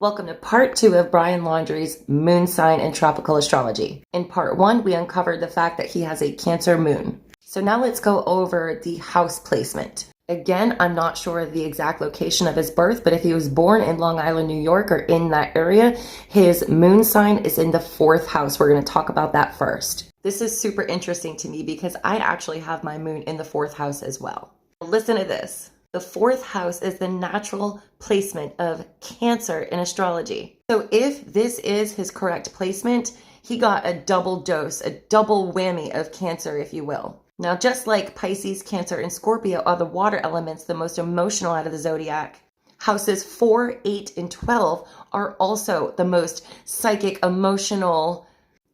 Welcome to part 2 of Brian Laundrie's moon sign and tropical astrology. In part 1, we uncovered the fact that he has a Cancer moon. So now let's go over the house placement. Again, I'm not sure of the exact location of his birth, but if he was born in Long Island, New York, or in that area, his moon sign is in the 4th house. We're going to talk about that first. This is super interesting to me because I actually have my moon in the 4th house as well. Listen to this. The 4th house is the natural placement of Cancer in astrology. So if this is his correct placement, he got a double dose, a double whammy of Cancer, if you will. Now, just like Pisces, Cancer, and Scorpio are the water elements, the most emotional out of the zodiac, houses 4, 8, and 12 are also the most psychic, emotional,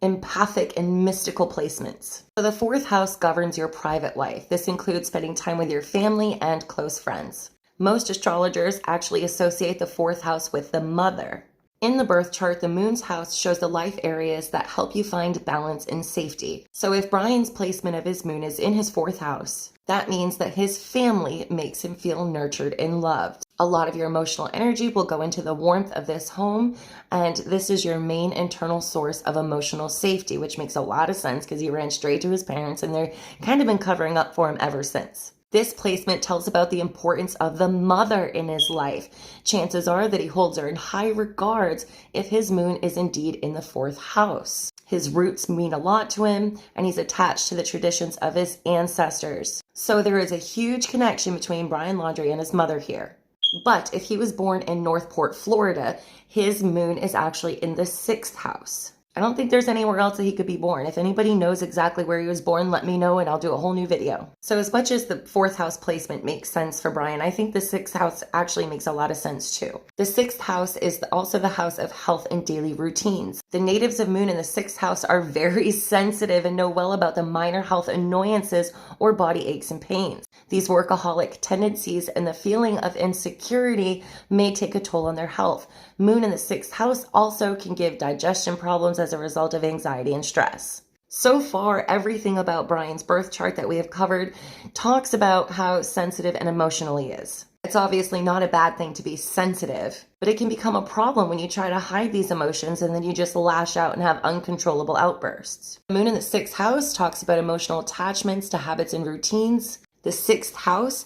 empathic, and mystical placements. So the 4th house governs your private life. This includes spending time with your family and close friends. Most astrologers actually associate the 4th house with the mother. In the birth chart, the moon's house shows the life areas that help you find balance and safety. So if Brian's placement of his moon is in his 4th house, that means that his family makes him feel nurtured and loved. A lot of your emotional energy will go into the warmth of this home, and this is your main internal source of emotional safety, which makes a lot of sense because he ran straight to his parents and they're kind of been covering up for him ever since. This placement tells about the importance of the mother in his life. Chances are that he holds her in high regards if his moon is indeed in the 4th house. His roots mean a lot to him, and he's attached to the traditions of his ancestors. So there is a huge connection between Brian Laundrie and his mother here. But if he was born in Northport, Florida, his moon is actually in the 6th house. I don't think there's anywhere else that he could be born. If anybody knows exactly where he was born, let me know and I'll do a whole new video. So as much as the 4th house placement makes sense for Brian, I think the 6th house actually makes a lot of sense too. The 6th house is also the house of health and daily routines. The natives of moon in the 6th house are very sensitive and know well about the minor health annoyances or body aches and pains. These workaholic tendencies and the feeling of insecurity may take a toll on their health. Moon in the 6th house also can give digestion problems as a result of anxiety and stress. So far, everything about Brian's birth chart that we have covered talks about how sensitive and emotional he is. It's obviously not a bad thing to be sensitive, but it can become a problem when you try to hide these emotions and then you just lash out and have uncontrollable outbursts. The moon in the 6th house talks about emotional attachments to habits and routines. The 6th house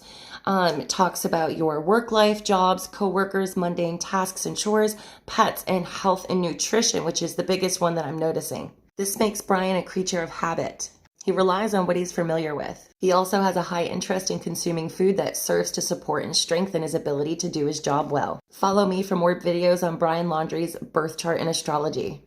talks about your work life, jobs, coworkers, mundane tasks and chores, pets, and health and nutrition, which is the biggest one that I'm noticing. This makes Brian a creature of habit. He relies on what he's familiar with. He also has a high interest in consuming food that serves to support and strengthen his ability to do his job well. Follow me for more videos on Brian Laundrie's birth chart and astrology.